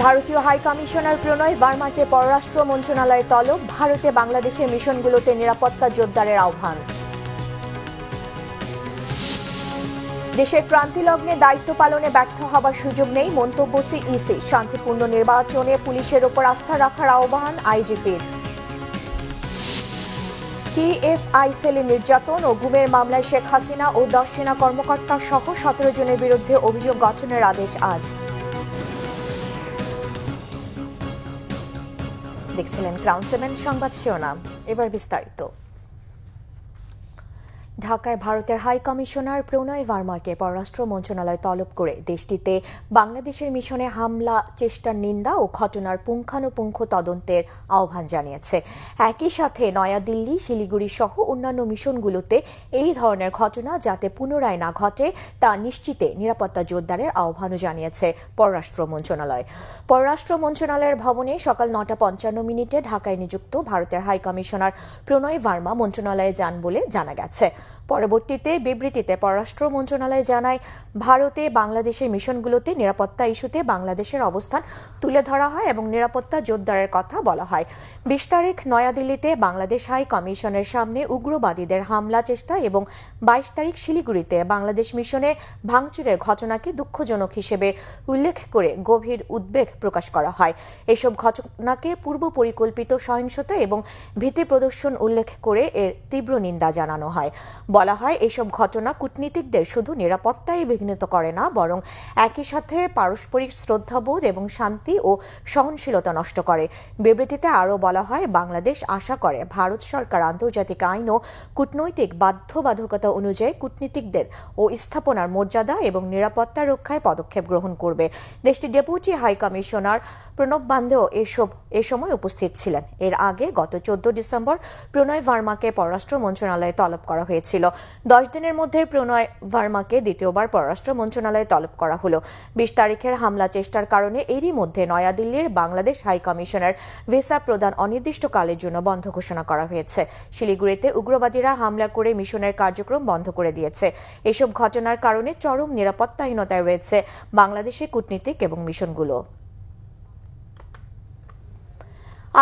ভারতীয় high commissioner প্রণয় ভার্মাকে পররাষ্ট্র মন্ত্রণালয়ে তলব, ভারতে বাংলাদেশের মিশনগুলোতে নিরাপত্তা জোরদারের আহ্বান। দেশের ক্রান্তিলগ্নে দায়িত্ব পালনে ব্যর্থ হবার সুযোগ নেই, মন্তব্য সিইসি। শান্তিপূর্ণ নির্বাচনে পুলিশের ওপর আস্থা রাখার আহ্বান আইজিপির। টিএফআই সেলে নির্যাতন ও গুমের মামলায় শেখ হাসিনা ও 10 সেনা কর্মকর্তা সহ 17 জনের বিরুদ্ধে অভিযোগ গঠনের আদেশ আজ। দেখছিলেন ক্রাউন 7 সংবাদ শিরোনাম, এবার বিস্তারিত। ঢাকায় ভারতের হাই কমিশনার প্রণয় ভার্মাকে পররাষ্ট্র মন্ত্রণালয় তলব করে দেশটিতে বাংলাদেশের মিশনে হামলা চেষ্টার নিন্দা ও ঘটনার পুঙ্খানুপুঙ্খ তদন্তের আহ্বান জানিয়েছে। একই সাথে নয়াদিল্লি, শিলিগুড়ি সহ অন্যান্য মিশনগুলোতে এই ধরনের ঘটনা যাতে পুনরায় না ঘটে তা নিশ্চিতে নিরাপত্তা জোরদারের আহ্বানও জানিয়েছে পররাষ্ট্র মন্ত্রণালয়। পররাষ্ট্র মন্ত্রণালয়ের ভবনে সকাল 9:55 ঢাকায় নিযুক্ত ভারতের হাই কমিশনার প্রণয় ভার্মা মন্ত্রণালয়ে যান বলে জানা গেছে। পরবর্তীতে বিবৃতিতে পররাষ্ট্র মন্ত্রণালয় জানায়, ভারতে বাংলাদেশের মিশনগুলোতে নিরাপত্তা ইস্যুতে বাংলাদেশের অবস্থান তুলে ধরা হয় এবং নিরাপত্তা জোরদারের কথা বলা হয়। 20 তারিখ নয়াদিল্লিতে বাংলাদেশ হাই কমিশনের সামনে উগ্রবাদীদের হামলা চেষ্টা এবং 22 তারিখ শিলিগুড়িতে বাংলাদেশ মিশনে ভাঙচুরের ঘটনাকে দুঃখজনক হিসেবে উল্লেখ করে গভীর উদ্বেগ প্রকাশ করা হয়। এসব ঘটনাকে পূর্ব পরিকল্পিত সহিংসতা এবং ভীতি প্রদর্শন উল্লেখ করে এর তীব্র নিন্দা জানানো হয়। বলা হয়, এসব ঘটনা কূটনীতিকদের শুধু নিরাপত্তাই বিঘ্নিত করে না, বরং একই সাথে পারস্পরিক শ্রদ্ধাবোধ এবং শান্তি ও সহনশীলতা নষ্ট করে। বিবৃতিতে আরও বলা হয়, বাংলাদেশ আশা করে ভারত সরকার আন্তর্জাতিক আইন ও কূটনৈতিক বাধ্যবাধকতা অনুযায়ী কূটনীতিকদের ও স্থাপনার মর্যাদা এবং নিরাপত্তা রক্ষায় পদক্ষেপ গ্রহণ করবে। দেশটির ডেপুটি হাই কমিশনার প্রণব বান্ধেও এ সময় উপস্থিত ছিলেন। এর আগে গত 14 ডিসেম্বর প্রণয় ভার্মাকে পররাষ্ট্র মন্ত্রণালয়ে তলব করা হয়েছিল। 10 দিনের মধ্যে প্রণয় ভার্মাকে দ্বিতীয়বার পররাষ্ট্র মন্ত্রণালয়ে তলব করা হলো। 20 তারিখের হামলা চেষ্টার কারণে এরই মধ্যে নয়াদিল্লির বাংলাদেশ হাই কমিশনের ভিসা প্রদান অনির্দিষ্টকালের জন্য বন্ধ ঘোষণা করা হয়েছে। শিলিগুড়িতে উগ্রবাদীরা হামলা করে মিশনের কার্যক্রম বন্ধ করে দিয়েছে। এসব ঘটনার কারণে চরম নিরাপত্তাহীনতায় রয়েছে বাংলাদেশের কূটনীতিক এবং মিশনগুলো।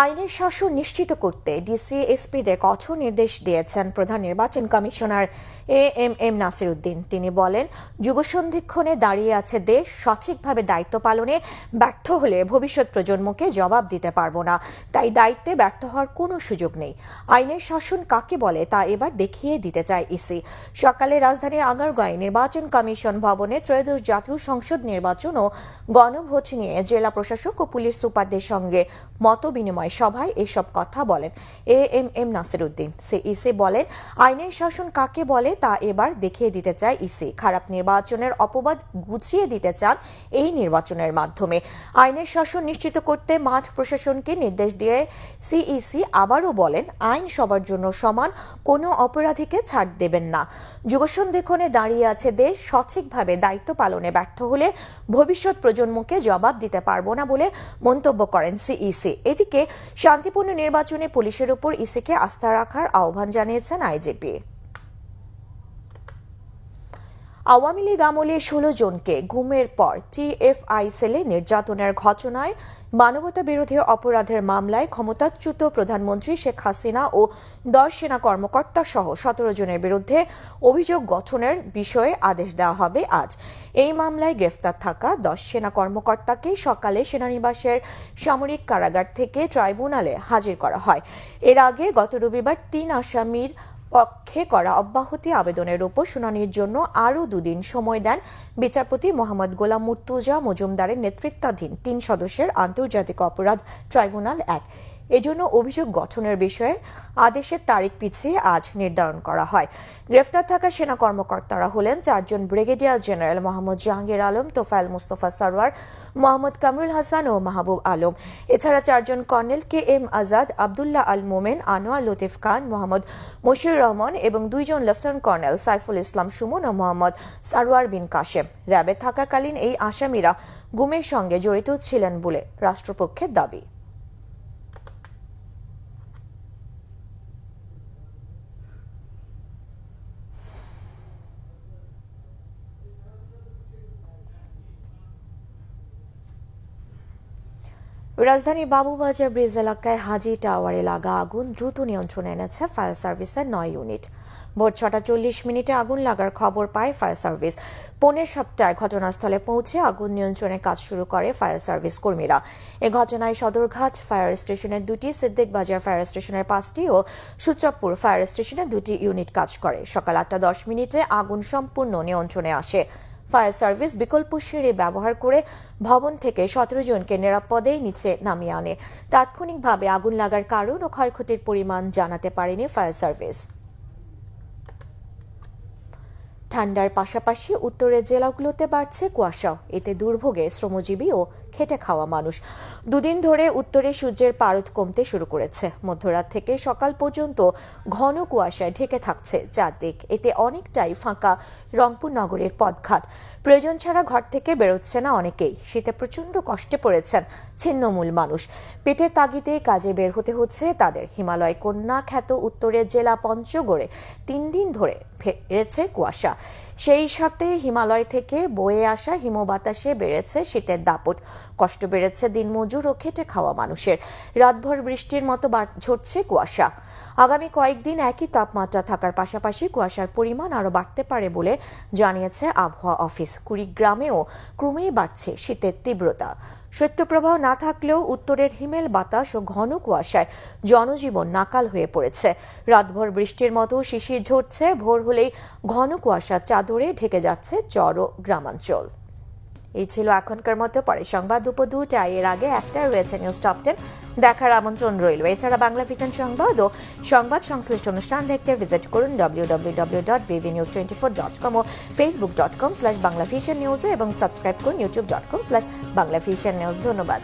আইনের শাসন নিশ্চিত করতে ডিসি এসপিদের কঠোর নির্দেশ দিয়েছেন প্রধান নির্বাচন কমিশনার এএমএম নাসির উদ্দিন। তিনি বলেন, যুগসন্ধিক্ষণে দাঁড়িয়ে আছে দেশ, সঠিকভাবে দায়িত্ব পালনে ব্যর্থ হলে ভবিষ্যৎ প্রজন্মকে জবাব দিতে পারবো না, তাই দায়িত্বে ব্যর্থ হওয়ার কোনো সুযোগ নেই। আইনের শাসন কাকে বলে তা এবার দেখিয়ে দিতে চায় ইসি। সকালে রাজধানীর আগারগাঁয়ে নির্বাচন কমিশন ভবনে ত্রয়োদশ জাতীয় সংসদ নির্বাচন ও গণভোট নিয়ে জেলা প্রশাসক ও পুলিশ সুপারদের সঙ্গে মত বিনিময় সভায় এসব কথা বলেন এএমএম নাসির উদ্দিন। সিইসি বলেন, আইনের শাসন কাকে বলে তা এবার দেখিয়ে দিতে চায় ইসি। খারাপ নির্বাচনের অপবাদ গুছিয়ে দিতে চান এই নির্বাচনের মাধ্যমে। আইনের শাসন নিশ্চিত করতে মাঠ প্রশাসনকে নির্দেশ দিয়ে সিইসি আবারও বলেন, আইন সবার জন্য সমান, কোনো অপরাধীকে ছাড় দেবেন না। যুগসন্ধিক্ষণে দাঁড়িয়ে আছে দেশ, সঠিকভাবে দায়িত্ব পালনে ব্যর্থ হলে ভবিষ্যৎ প্রজন্মকে জবাব দিতে পারবো না বলে মন্তব্য করেন সিইসি। এদিকে শান্তিপূর্ণ নির্বাচনে পুলিশের উপর ইসিকে আস্থা রাখার আহ্বান জানিয়েছেন আইজিপি। আওয়ামী লীগ আমলে 16 জনকে গুমের পর টিএফআই সেলে নির্যাতনের ঘটনায় মানবতা বিরোধী অপরাধের মামলায় ক্ষমতাচ্যুত প্রধানমন্ত্রী শেখ হাসিনা ও 10 সেনা কর্মকর্তা সহ 17 জনের বিরুদ্ধে অভিযোগ গঠনের বিষয়ে আদেশ দেওয়া হবে আজ। এই মামলায় গ্রেফতার থাকা 10 সেনা কর্মকর্তাকে সকালে সেনানিবাসের সামরিক কারাগার থেকে ট্রাইব্যুনালে হাজির করা হয়। এর আগে গত রবিবার 3 আসামির পক্ষে করা অব্যাহতি আবেদনের উপর শুনানির জন্য আরও 2 দিন সময় দেন বিচারপতি মোহাম্মদ গোলাম মুর্তুজা মজুমদারের নেতৃত্বাধীন 3 সদস্যের আন্তর্জাতিক অপরাধ ট্রাইব্যুনাল 1। এজন্য অভিযোগ গঠনের বিষয়ে আদেশের তারিখ পিছিয়ে আজ নির্ধারণ করা হয়। গ্রেফতার থাকা সেনা কর্মকর্তারা হলেন 4 জন ব্রিগেডিয়ার জেনারেল মোহাম্মদ জাহাঙ্গীর আলম, তোফায়েল মুস্তফা সরওয়ার, মোহাম্মদ কামরুল হাসান ও মাহবুব আলম। এছাড়া 4 জন colonel K M Azad, Abdullah Al Momen, Anwar Latif Khan, Mohammad Mashiur Rahman এবং 2 জন লেফটেন্যান্ট কর্নেল সাইফুল ইসলাম সুমন ও মোহাম্মদ সারওয়ার বিন কাশেম। র্যাবে থাকাকালীন এই আসামিরা গুমের সঙ্গে জড়িত ছিলেন বলে রাষ্ট্রপক্ষের দাবি। রাজধানী বাবুবাজার ব্রিজ এলাকায় হাজি টাওয়ারে লাগা আগুন দ্রুত নিয়ন্ত্রণে এনেছে ফায়ার সার্ভিসের ৯ ইউনিট। ভোর ৬টা ৪০ আগুন লাগার খবর পায় ফায়ার সার্ভিস। ৬:৩০ ঘটনাস্থলে পৌঁছে আগুন নিয়ন্ত্রণের কাজ শুরু করে ফায়ার সার্ভিস কর্মীরা। এ ঘটনায় সদরঘাট ফায়ার স্টেশনের ২টি, সিদ্দিক বাজার ফায়ার স্টেশনের ৫টি ও সূত্রাপুর ফায়ার স্টেশনের ২টি ইউনিট কাজ করে। সকাল ৮টা ১০ আগুন সম্পূর্ণ নিয়ন্ত্রণে আসে। ফায়ার সার্ভিস বিকল্প সিঁড়ি ব্যবহার করে ভবন থেকে ১৭ জনকে নিরাপদে নিচে নামিয়ে আনে। তাৎক্ষণিকভাবে আগুন লাগার কারণ ও ক্ষয়ক্ষতির পরিমাণ জানাতে পারেনি ফায়ার সার্ভিস। ঠান্ডার পাশাপাশি উত্তরের জেলাগুলোতে বাড়ছে কুয়াশাও। এতে দুর্ভোগে শ্রমজীবী ও খেটে খাওয়া মানুষ। দুদিন ধরে উত্তরে সূর্যের পারদ কমতে শুরু করেছে। মধ্যরাত থেকে সকাল পর্যন্ত ঘন কুয়াশায় ঢেকে থাকছে চারদিক। এতে অনেকটাই ফাঁকা রংপুর নগরের পথঘাট। প্রয়োজন ছাড়া ঘর থেকে বেরোচ্ছে না অনেকেই। শীতে প্রচণ্ড কষ্টে পড়েছেন ছিন্নমূল মানুষ। পেটের তাগিদে কাজে বের হতে হচ্ছে তাদের। হিমালয় কন্যা খ্যাত উত্তরের জেলা পঞ্চগড়ে ৩ দিন ধরে বেড়েছে কুয়াশা। সেই সাথে হিমালয় থেকে বয়ে আসা হিমবাতাসে বেড়েছে শীতের দাপট। কষ্ট বেড়েছে দিনমজুর ও খেটে খাওয়া মানুষের। রাতভর বৃষ্টির মতো ঝরছে কুয়াশা। আগামী কয়েকদিন একই তাপমাত্রা থাকার পাশাপাশি কুয়াশার পরিমাণ আরও বাড়তে পারে বলে জানিয়েছে আবহাওয়া অফিস। কুড়িগ্রামেও ক্রমেই বাড়ছে শীতের তীব্রতা। শৈত্যপ্রবাহ না থাকলেও উত্তরের হিমেল বাতাস ও ঘন কুয়াশায় জনজীবন নাকাল হয়ে পড়েছে। রাতভর বৃষ্টির মতো শিশির ঝরছে। ভোর হলেই ঘন কুয়াশার চাদরে ঢেকে যাচ্ছে চর ও গ্রামাঞ্চল। এই ছিল এখনকার মতো। পরে সংবাদ দুপুর ২টায়। এর আগে একটা রয়েছে নিউজ টপ 10 দেখার আমন্ত্রণ রইল। এছাড়া বাংলা ভিশন সংবাদ ও সংবাদ সংশ্লিষ্ট অনুষ্ঠান দেখতে ভিজিট করুন www.vvnews24.com ও facebook.com/banglavisionnews এবং সাবস্ক্রাইব করুন youtube.com/banglavisionnews। ধন্যবাদ।